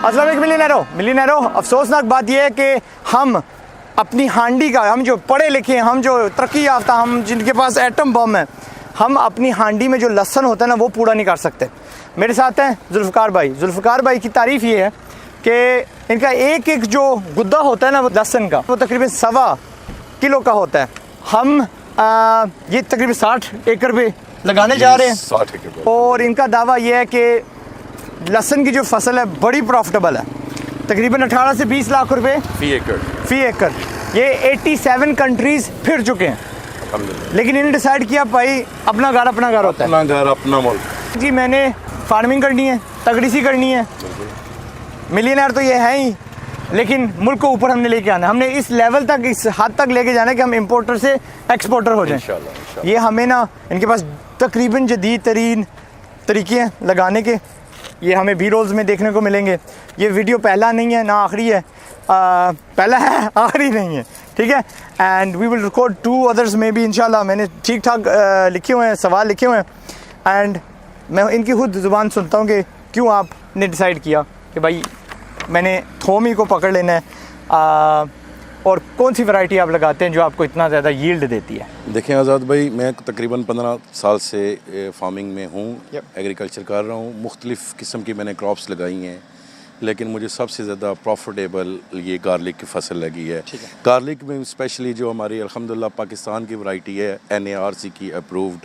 अस्सलाम वालेकुम मिलियनेरो। अफसोसनाक बात यह है कि हम अपनी हांडी का, हम जो पढ़े लिखे हैं, हम जो तरक्की याफ्ता, हम जिनके पास एटम बम है, हम अपनी हांडी में जो लहसन होता है ना वो पूरा नहीं कर सकते। मेरे साथ हैं जुल्फ़िकार भाई। जुल्फ़िकार भाई की तारीफ़ ये है कि इनका एक एक जो गुद्दा होता है ना वो लहसन का, वो तकरीबन 1.25 किलो का होता है। हम ये तकरीबन 60 एकड़ पे लगाने जा रहे हैं 60 एकड़। और इनका दावा ये है कि लहसन की जो फसल है बड़ी प्रॉफिटेबल है, तकरीबन 18 से 20 लाख रुपए फी एकड़। ये 87 कंट्रीज फिर चुके हैं, लेकिन इन्होंने डिसाइड किया भाई अपना घर होता है, अपना घर अपना मुल्क। जी मैंने फार्मिंग करनी है, तगड़ी सी करनी है। मिलियनेयर तो ये है ही, लेकिन मुल्क को ऊपर हमने लेके आना है। हमने इस लेवल तक, इस हद तक लेके जाना है कि हम इंपोर्टर से एक्सपोर्टर हो जाएं। इंशाल्लाह। ये हमें ना, इनके पास तकरीबन जदीद तरीन तरीके हैं लगाने के, ये हमें बी रोल्स में देखने को मिलेंगे। ये वीडियो पहला नहीं है ना आखिरी है, पहला है आखिरी नहीं है, ठीक है। And we will record 2 others में भी इंशाल्लाह। मैंने ठीक ठाक लिखे हुए हैं, सवाल लिखे हुए हैं, एंड मैं इनकी खुद ज़ुबान सुनता हूँ कि क्यों आपने डिसाइड किया कि भाई मैंने थोम ही को पकड़ लेना है, और कौन सी वैरायटी आप लगाते हैं जो आपको इतना ज़्यादा यील्ड देती है। देखें आज़ाद भाई, मैं तकरीबन 15 साल से फार्मिंग में हूँ, एग्रीकल्चर कर रहा हूँ। मुख्तलिफ़ किस्म की मैंने क्रॉप्स लगाई हैं, लेकिन मुझे सबसे ज़्यादा प्रॉफिटेबल ये गार्लिक की फसल लगी है। गार्लिक में स्पेशली जो हमारी अल्हम्दुलिल्लाह पाकिस्तान की वैरायटी है, NARC की अप्रूव्ड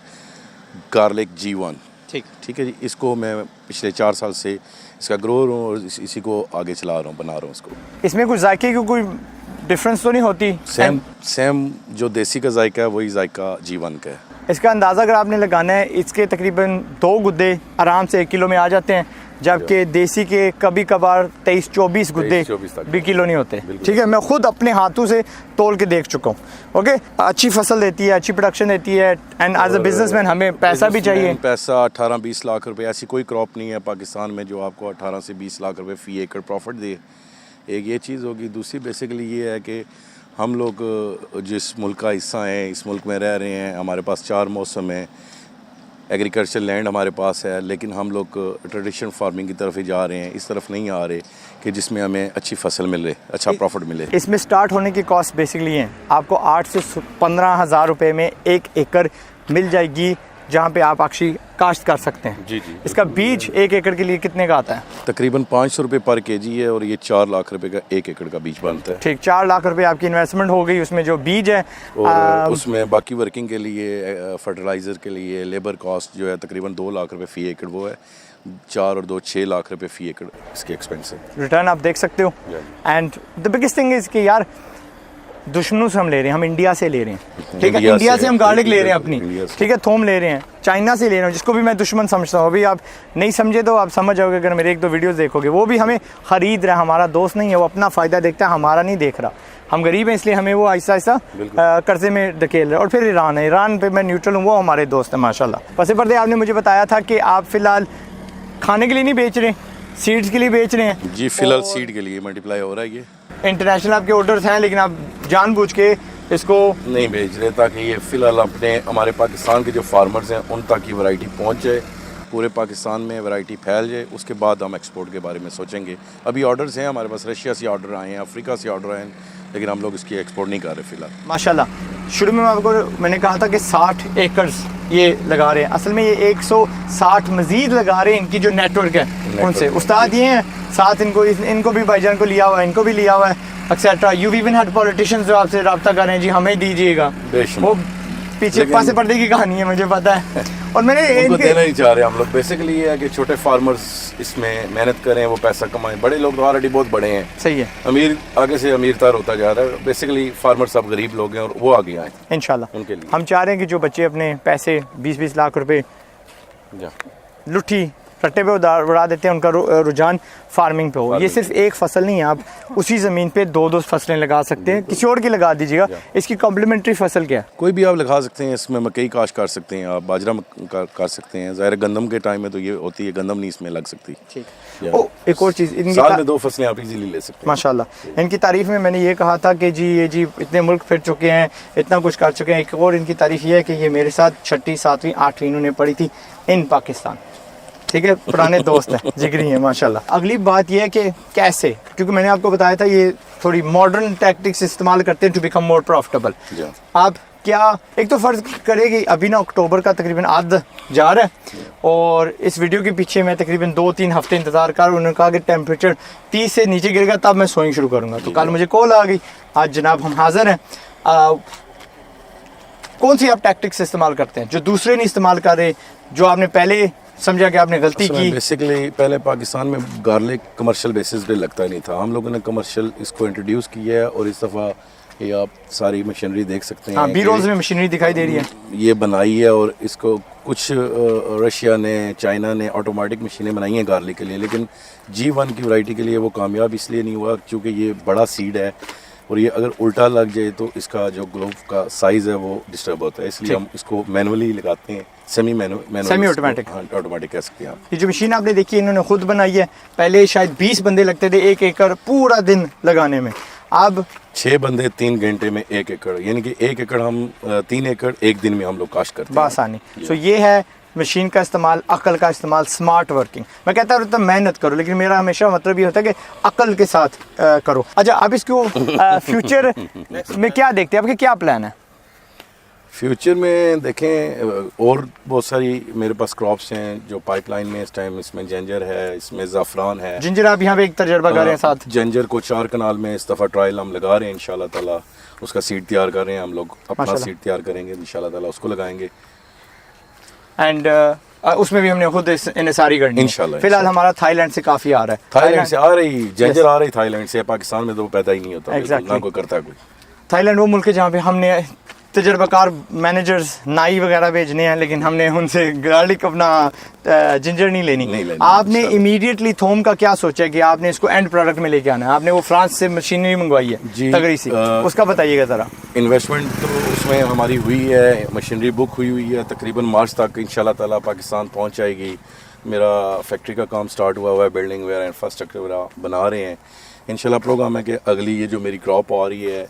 गार्लिक G1, ठीक है जी। इसको मैं पिछले 4 साल से इसका ग्रोअर हूँ और इसी को आगे चला रहा हूँ, बना रहा हूँ इसको। इसमें कुछ जायके की कोई डिफरेंस तो नहीं होती? सेम जो देसी का जायका है वही जायका G1 का है। इसका अंदाज़ा अगर आपने लगाना है, इसके तकरीबन 2 गुद्दे आराम से 1 किलो में आ जाते हैं, जबकि देसी के कभी कभार 23-24 गुद्दे भी किलो नहीं होते, ठीक है। मैं खुद अपने हाथों से तोल के देख चुका हूँ। ओके, अच्छी फसल देती है, अच्छी प्रोडक्शन देती है, एंड एज अ बिजनेसमैन हमें पैसा भी चाहिए। पैसा 18-20 लाख रुपए, ऐसी कोई क्रॉप नहीं है पाकिस्तान में जो आपको 18 से 20 लाख रुपए फी एकड़ प्रॉफिट दे। एक ये चीज़ होगी। दूसरी बेसिकली ये है कि हम लोग जिस मुल्क का हिस्सा हैं, इस मुल्क में रह रहे हैं, हमारे पास 4 मौसम हैं, एग्रीकल्चर लैंड हमारे पास है, लेकिन हम लोग ट्रेडिशनल फार्मिंग की तरफ ही जा रहे हैं, इस तरफ नहीं आ रहे कि जिसमें हमें अच्छी फसल मिले, अच्छा प्रॉफिट मिले। इसमें स्टार्ट होने की कॉस्ट बेसिकली है आपको 8 से 15 हज़ार रुपये में 1 एकड़ मिल जाएगी, जहाँ पे आप अक्षी काश्त कर सकते हैं। जी। इसका बीज 1 एकड़ के लिए कितने का आता है? तकरीबन 500 रुपये पर केजी है, और ये 4 लाख रुपए का 1 एकड़ का बीज बनता है। ठीक, 4 लाख रुपए आपकी इन्वेस्टमेंट हो गई, उसमें जो बीज है और उसमें बाकी वर्किंग के लिए, फर्टिलाइज़र के लिए, लेबर कॉस्ट जो है तकरीबन 2 लाख रुपए फी एकड़ वो है। 4 और 2 6 लाख रुपए फी एकड़ इसके एक्सपेंस है। रिटर्न आप देख सकते हो। And the biggest thing is कि यार दुश्मनों से हम ले रहे हैं, हम इंडिया से ले रहे हैं, ठीक है। इंडिया से हम गार्लिक ले रहे हैं अपनी, ठीक है, थोम ले रहे हैं, चाइना से ले रहे हैं, जिसको भी मैं दुश्मन समझता हूँ। अभी आप नहीं समझे तो आप समझ जाओगे अगर मेरे 1-2 वीडियोस देखोगे। वो भी हमें ख़रीद रहा है, हमारा दोस्त नहीं है, वो अपना फ़ायदा देखता है, हमारा नहीं देख रहा। हम गरीब हैं, इसलिए हमें वो आहिस्ता आहिस्ता कर्जे में धकेल रहे हैं। और फिर ईरान पे मैं न्यूट्रल हूँ, वो हमारे दोस्त हैं माशाल्लाह। पसे पर्दे आपने मुझे बताया था कि आप फ़िलहाल खाने के लिए नहीं बेच रहे, सीड्स के लिए बेच रहे हैं। जी, फ़िलहाल सीड के लिए मल्टीप्लाई हो रहा है। ये इंटरनेशनल आपके ऑर्डर्स हैं, लेकिन आप जानबूझ के इसको नहीं बेच रहे ताकि ये फ़िलहाल अपने हमारे पाकिस्तान के जो फार्मर्स हैं उन तक ये वैरायटी पहुंच जाए, पूरे पाकिस्तान में वैरायटी फैल जाए, उसके बाद हम एक्सपोर्ट के बारे में सोचेंगे। अभी ऑर्डर्स हैं हमारे पास, रशिया से ऑर्डर आए हैं, अफ्रीका से ऑर्डर आए हैं, लेकिन हम लोग इसकी एक्सपोर्ट नहीं कर रहे फ़िलहाल। माशाल्लाह। शुरू में मैंने कहा था कि 60 एकड़ ये लगा रहे हैं, असल में ये 160 मज़ीद लगा रहे हैं। इनकी जो नेटवर्क है उनसे उस्ताद ये हैं, साथ इनको भी भाईजान को लिया हुआ है, इनको भी लिया हुआ है, etcetera. You even had politicians जो आपसे रब्ता कर रहे हैं, जी हमें दीजिएगा, वो पीछे पासे पर्दे की कहानी है, मुझे पता है। और मैंने इनको देना नहीं चाह रहे हम लोग। बेसिकली ये है कि छोटे फार्मर्स इसमें मेहनत करें, वो पैसा कमाएं। बड़े लोग तो ऑलरेडी बहुत बड़े हैं, सही है, अमीर आगे से अमीर तर होता जा रहा है। बेसिकली फार्मर्स अब गरीब लोग हैं और वो आगे आए इंशाल्लाह। उनके लिए हम चाह रहे हैं कि जो बच्चे अपने पैसे 20-20 लाख रुपए लुट्ठी रट्टे पे उड़ा देते हैं, उनका रुझान फार्मिंग पे हो। ये सिर्फ एक फसल नहीं है, आप उसी ज़मीन पे 2-2 फसलें लगा सकते हैं, किसी और की लगा दीजिएगा। इसकी कॉम्प्लीमेंट्री फसल क्या है? कोई भी आप लगा सकते हैं। इसमें मकई काश कर सकते हैं, आप बाजरा कर सकते हैं। ज़ाहिर गंदम के टाइम में तो ये होती है, गंदम नहीं इसमें लग सकती। ठीक। एक और चीज़, साल में 2 फसलें आप इजीली ले सकते हैं माशाल्लाह। इनकी तारीफ़ में मैंने ये कहा था कि जी इतने मुल्क फिर चुके हैं, इतना कुछ कर चुके हैं। एक और इनकी तारीफ़ ये है कि ये मेरे साथ 6ठी 7वीं 8वीं इन्होंने पढ़ी थी इन पाकिस्तान। ठीक है, पुराने दोस्त हैं, जिगरी हैं माशाल्लाह। अगली बात ये है कि कैसे, क्योंकि मैंने आपको बताया था ये थोड़ी मॉडर्न टैक्टिक्स इस्तेमाल करते हैं टू बिकम मोर प्रॉफिटेबल। आप क्या, एक तो फ़र्ज़ करेगी अभी ना अक्टूबर का तकरीबन आध जा रहा है और इस वीडियो के पीछे मैं तकरीबन 2-3 हफ्ते इंतज़ार कर, उन्होंने कहा कि टेम्परेचर 30 से नीचे गिरेगा तब मैं सोइंग शुरू करूँगा। तो कल मुझे कॉल आ गई, आज जनाब हम हाज़िर हैं। कौन सी आप टैक्टिक्स इस्तेमाल करते हैं जो दूसरे नहीं इस्तेमाल कर रहे, जो आपने पहले समझा कि आपने गलती की? बेसिकली पहले पाकिस्तान में गार्लिक कमर्शियल बेसिस पे लगता नहीं था, हम लोगों ने कमर्शियल इसको इंट्रोड्यूस किया है और इस दफ़ा ये आप सारी मशीनरी देख सकते हैं। हाँ, बी-रोल्स में मशीनरी दिखाई दे रही है, ये बनाई है और इसको कुछ रशिया ने, चाइना ने ऑटोमेटिक मशीनें बनाई हैं गार्लिक के लिए, लेकिन G1 की वैरायटी के लिए वो कामयाब इसलिए नहीं हुआ क्योंकि ये बड़ा सीड है और ये अगर उल्टा लग जाए तो इसका जो ग्लोव का साइज़ है वो डिस्टर्ब होता है, इसलिए हम इसको मैनुअली लगाते हैं, सेमी ऑटोमेटिक। हाँ, ऑटोमेटिक कह सकते हैं आप। ये जो मशीन आपने देखी इन्होंने खुद बनाई है, पहले शायद 20 बंदे लगते थे 1 एकड़ पूरा दिन लगाने में, अब 6 बंदे 3 घंटे में 1 एकड़, यानी कि 1 एकड़ हम 3 एकड़ 1 दिन में हम लोग काश्त करते हैं बासानी। सो ये है मशीन का इस्तेमाल, अकल का इस्तेमाल, स्मार्ट वर्किंग। मैं कहता रहता मेहनत करो, लेकिन मेरा हमेशा मतलब ये होता है कि अकल के साथ करो। अच्छा, अब इसको फ्यूचर में क्या देखते हैं, आपके क्या प्लान है? फ्यूचर में देखें और बहुत सारी मेरे पास क्रॉप्स हैं जो पाइपलाइन में इस टाइम, इसमें जिंजर है, इसमें ज़ाफ़रान है। जिंजर आप यहाँ पे एक तजर्बा कर रहे हैं साथ? जिंजर को 4 कनाल में इस दफ़ा ट्रायल हम लगा रहे हैं इंशाल्लाह ताला, उसका सीड तैयार कर रहे हैं हम लोग, अपना सीड तैयार करेंगे इंशाल्लाह ताला, उसको लगाएंगे। एंड उसमें भी हमने खुद इन्सारी करनी इंशाल्लाह। फिलहाल हमारा थाईलैंड से काफ़ी आ रहा है, थाईलैंड से आ रही जिंजर आ रही थाईलैंड से, पाकिस्तान में तो पैदा ही नहीं होता, ना कोई करता कोई। थाईलैंड वो मुल्क है जहाँ पे हमने तजर्बाकार मैनेजर्स नाई वगैरह भेजने हैं, लेकिन हमने उनसे गार्लिक अपना जिंजर नहीं लेनी। आपने इमीडिएटली थोम का क्या सोचा कि आपने इसको एंड प्रोडक्ट में लेके आना है? आपने वो फ्रांस से मशीनरी मंगवाई है तगड़ी सी, उसका बताइएगा ज़रा। इन्वेस्टमेंट तो उसमें हमारी हुई है, मशीनरी बुक हुई है, तकरीबन मार्च तक इंशाल्लाह ताला पाकिस्तान पहुंच जाएगी। मेरा फैक्ट्री का काम स्टार्ट हुआ है, बिल्डिंग वेयर इंफ्रास्ट्रक्चर वगैरह बना रहे हैं। इंशाल्लाह प्रोग्राम है कि अगली ये जो मेरी क्रॉप आ रही है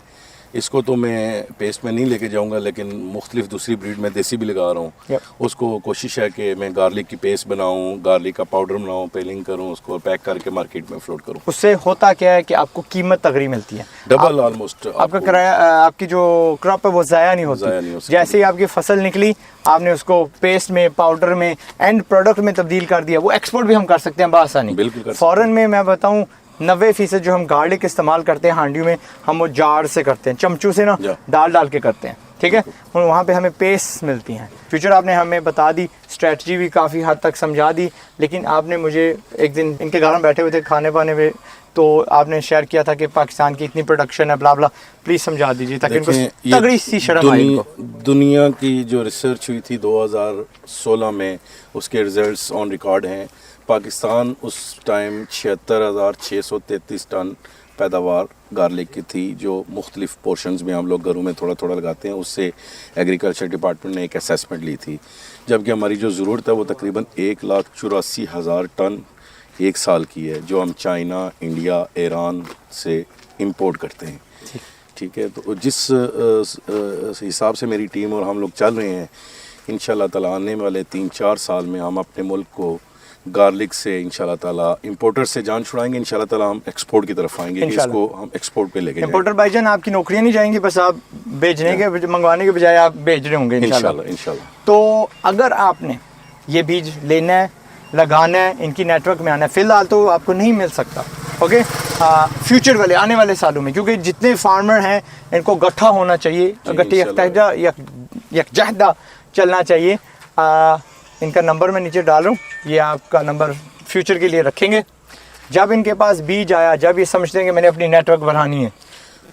इसको तो मैं पेस्ट में नहीं लेके जाऊंगा, लेकिन मुख्तलिफ दूसरी ब्रीड में देसी भी लगा रहा हूँ। उसको कोशिश है कि मैं गार्लिक की पेस्ट बनाऊँ, गार्लिक का पाउडर बनाऊँ, पेलिंग करूँ, उसको पैक करके मार्केट में फ्लोट करूँ। उससे होता क्या है कि आपको कीमत तगड़ी मिलती है, डबल ऑलमोस्ट। आपका किराया, आपकी जो क्रॉप है वो ज़ाया नहीं होती। जैसे ही आपकी फसल निकली, आपने उसको पेस्ट में, पाउडर में, एंड प्रोडक्ट में तब्दील कर दिया, वो एक्सपोर्ट भी हम कर सकते हैं बासानी। बिल्कुल। फ़ॉरेन में मैं बताऊँ 90% जो हम गार्लिक इस्तेमाल करते हैं हांडियों में, हम वो जार से करते हैं, चमचू से ना डाल के करते हैं, ठीक है। वहाँ पे हमें पेस्ट मिलती हैं। फ्यूचर आपने हमें बता दी, स्ट्रेटजी भी काफ़ी हद तक समझा दी, लेकिन आपने मुझे एक दिन इनके घर में बैठे हुए थे खाने पाने में, तो आपने शेयर किया था कि पाकिस्तान की इतनी प्रोडक्शन है ब्ला ब्ला, प्लीज़ समझा दीजिए ताकि इनको तगड़ी सी शर्म आए इनको। दुनिया की जो रिसर्च हुई थी 2016 में, उसके रिजल्ट्स ऑन रिकॉर्ड हैं। पाकिस्तान उस टाइम 76,633 टन पैदावार गार्लिक की थी, जो मुख्तलिफ पोर्शंस में हम लोग घरों में थोड़ा थोड़ा लगाते हैं। उससे एग्रीकल्चर डिपार्टमेंट ने एक असेसमेंट ली थी, जबकि हमारी जो ज़रूरत है वो तकरीबन 1,84,000 टन एक साल की है, जो हम चाइना, इंडिया, ईरान से इंपोर्ट करते हैं। ठीक है, तो जिस हिसाब से मेरी टीम और हम लोग चल रहे हैं, इंशाल्लाह ताला आने वाले 3-4 साल में हम अपने मुल्क को गार्लिक से इंशाल्लाह ताला इंपोर्टर से जान छुड़ाएंगे। इंशाल्लाह ताला हम एक्सपोर्ट की तरफ आएंगे, इसको हम एक्सपोर्ट पे लेके इंपोर्टर भाईजान आपकी नौकरियां नहीं जाएंगी, बस आप भेजने के, मंगवाने के बजाय आप भेज रहे होंगे इंशाल्लाह। तो अगर आपने ये बीज लेना है, लगाना है, इनकी नेटवर्क में आना है, फिलहाल तो आपको नहीं मिल सकता, ओके। फ्यूचर वाले आने वाले सालों में, क्योंकि जितने फार्मर हैं इनको गट्ठा होना चाहिए, गट्ठे यकजहदा चलना चाहिए। इनका नंबर मैं नीचे डाल रहा हूँ, ये आपका नंबर फ्यूचर के लिए रखेंगे। जब इनके पास बीज आया, जब ये समझते हैं कि मैंने अपनी नेटवर्क बढ़ानी है।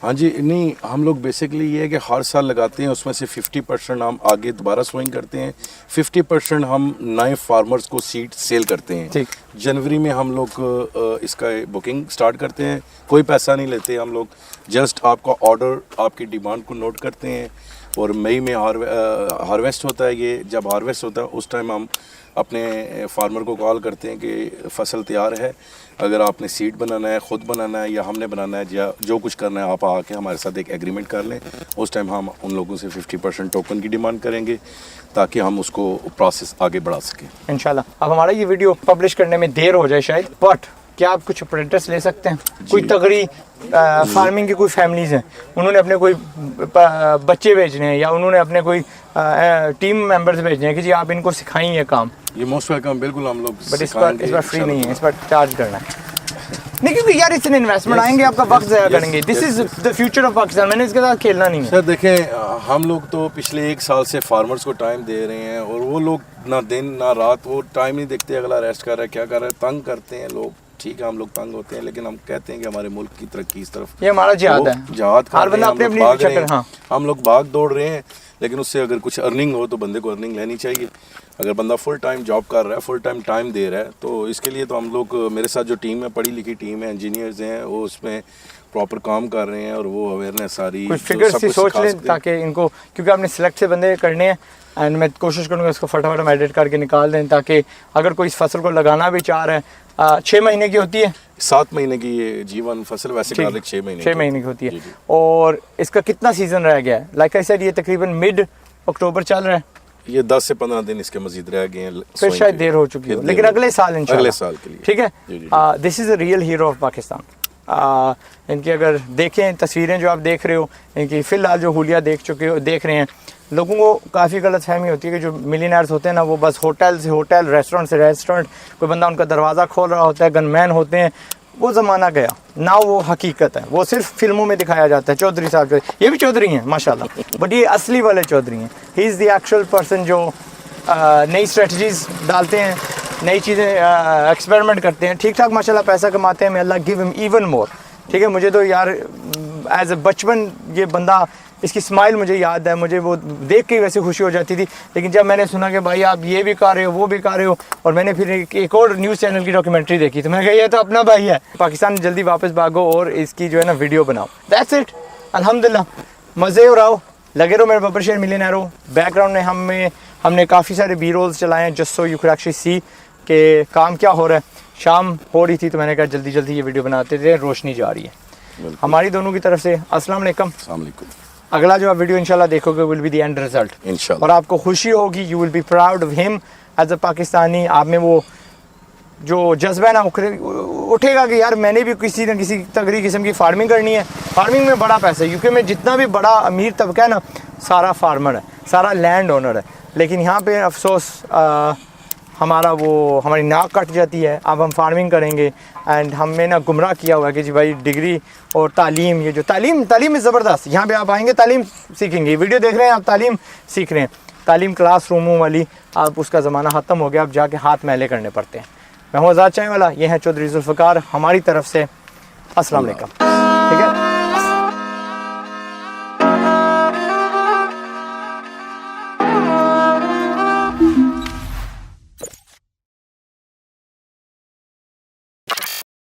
हाँ जी, नहीं हम लोग बेसिकली ये है कि हर साल लगाते हैं, उसमें से 50% हम आगे दोबारा सोइंग करते हैं, 50% हम नए फार्मर्स को सीड सेल करते हैं। ठीक, जनवरी में हम लोग इसका बुकिंग स्टार्ट करते हैं, कोई पैसा नहीं लेते हम लोग, जस्ट आपका ऑर्डर, आपकी डिमांड को नोट करते हैं और मई में हार्वेस्ट होता है। ये जब हार्वेस्ट होता है उस टाइम हम अपने फार्मर को कॉल करते हैं कि फसल तैयार है, अगर आपने सीड बनाना है, ख़ुद बनाना है या हमने बनाना है, या जो कुछ करना है आप आके हमारे साथ एक एग्रीमेंट कर लें। उस टाइम हम उन लोगों से 50% टोकन की डिमांड करेंगे ताकि हम उसको प्रोसेस आगे बढ़ा सकें इंशाल्लाह। अब हमारा ये वीडियो पब्लिश करने में देर हो जाए शायद, बट क्या आप कुछ अप्रेंटिस ले सकते हैं? कोई तगड़ी फार्मिंग की कोई फैमिलीज़ हैं, उन्होंने अपने कोई बच्चे भेजने हैं या उन्होंने अपने कोई टीम मेंबर्स भेजने हैं कि जी आप इनको सिखाइए काम, ये मोस्ट वेलकम, बिल्कुल हम लोग बट इस बार फ्री नहीं है, इस बार चार्ज करना है। नहीं, क्योंकि यार इट्स एन इन्वेस्टमेंट, आएंगे आपका वक्त ज़ाया करेंगे। This is the future of Pakistan, मैंने इसके साथ खेलना नहीं है। सर देखें, हम लोग तो पिछले 1 साल से फार्मर्स को टाइम दे रहे हैं और वो लोग ना दिन ना रात वो टाइम नहीं देखते, अगला रेस्ट कर रहा है क्या कर रहा है, तंग करते हैं लोग। ठीक है, हम लोग तंग होते हैं, लेकिन हम कहते हैं कि हमारे मुल्क की तरक्की इस तरफ, ये हमारा जिहाद है, जिहाद हर बंदा अपने अपनी। हाँ, हम लोग भाग दौड़ रहे हैं, लेकिन उससे अगर कुछ अर्निंग हो तो बंदे को अर्निंग लेनी चाहिए। अगर बंदा फुल टाइम जॉब कर रहा है, फुल टाइम दे रहा है, तो इसके लिए तो हम लोग, मेरे साथ जो टीम है, पढ़ी लिखी टीम है, इंजीनियर्स हैं, वो उसमें प्रॉपर काम कर रहे हैं और वो अवेयरनेस सारी कुछ फिगर्स ही सोच लें ताकि इनको, क्योंकि आपने सिलेक्ट से बंदे करने हैं, एंड मैं कोशिश करूँगा इसको फटाफट हम एडिट करके निकाल दें ताकि अगर कोई इस फसल को लगाना भी चाह रहा है। 6 महीने की होती है, 7 महीने की ये जीवन फसल, वैसे गार्लिक 6 महीने की होती है। और इसका कितना सीजन रह गया है? लाइक आई सेड, ये तकरीबन मिड अक्टूबर चल रहा है, ये 10 से 15 दिन इसके मजीद रह गए हैं, फिर शायद देर हो चुकी है, लेकिन अगले साल इंशाल्लाह, अगले साल के लिए, ठीक है। This is a real hero of Pakistan. इनकी अगर देखें तस्वीरें जो आप देख रहे हो, इनकी फ़िलहाल जो हुलिया देख रहे हैं, लोगों को काफ़ी गलतफहमी होती है कि जो मिलियनर्स होते हैं ना, वो बस होटल से होटल, रेस्टोरेंट से रेस्टोरेंट, कोई बंदा उनका दरवाज़ा खोल रहा होता है, गनमैन होते हैं। वो ज़माना गया ना, वो हकीकत है, वो सिर्फ फिल्मों में दिखाया जाता है। चौधरी साहब, ये भी चौधरी हैं माशाल्लाह, बट ये असली वाले चौधरी हैं। He is the actual person जो नई स्ट्रेटजीज डालते हैं, नई चीज़ें एक्सपेरिमेंट करते हैं, ठीक ठाक माशाल्लाह पैसा कमाते हैं। मैं अल्लाह गिव हिम इवन मोर। ठीक है, मुझे तो यार एज ए बचपन ये बंदा, इसकी स्माइल मुझे याद है, मुझे वो देख के वैसे खुशी हो जाती थी। लेकिन जब मैंने सुना कि भाई आप ये भी कर रहे हो, वो भी कर रहे हो, और मैंने फिर एक और न्यूज़ चैनल की डॉक्यूमेंट्री देखी, तो मैंने कहा ये तो अपना भाई है, पाकिस्तान जल्दी वापस भागो और इसकी जो है ना वीडियो बनाओ। दैट्स इट, अल्हम्दुलिल्लाह, मज़े उड़ाओ, लगे रहो मेरे बब्बर शेयर मिलियनेयर हो। बैकग्राउंड में हमने काफ़ी सारे बी रोल्स चलाए हैं, just so you can actually see कि काम क्या हो रहा है। शाम हो रही थी तो मैंने कहा जल्दी जल्दी ये वीडियो बनाते थे, रोशनी जा रही है। हमारी दोनों की तरफ से अस्सलाम वालेकुम। अगला जो आप वीडियो इंशाल्लाह देखोगे will be the end result इंशाल्लाह, और आपको खुशी होगी, you will be proud of him as a Pakistani. आप में वो जो जज्बा है ना उठेगा कि यार मैंने भी किसी न किसी तगड़ी किस्म की फार्मिंग करनी है। फार्मिंग में बड़ा पैसा है, यूके में जितना भी बड़ा अमीर तबका है ना, सारा फार्मर है, सारा लैंड ओनर है। लेकिन यहाँ पे अफसोस हमारी नाक कट जाती है। अब हम फार्मिंग करेंगे एंड हमें ना गुमराह किया हुआ है कि जी भाई डिग्री और तालीम, ये जो तालीम में ज़बरदस्त, यहाँ पे आप आएंगे तालीम सीखेंगे, वीडियो देख रहे हैं आप तालीम सीख रहे हैं, तालीम क्लासरूमों वाली आप उसका ज़माना ख़त्म हो गया, अब जाके हाथ मैले करने पड़ते हैं। मैं हूँ आज़ाद चाय वाला, ये है चौधरी जुल्फ़िकार, हमारी तरफ से अस्सलाम वालेकुम।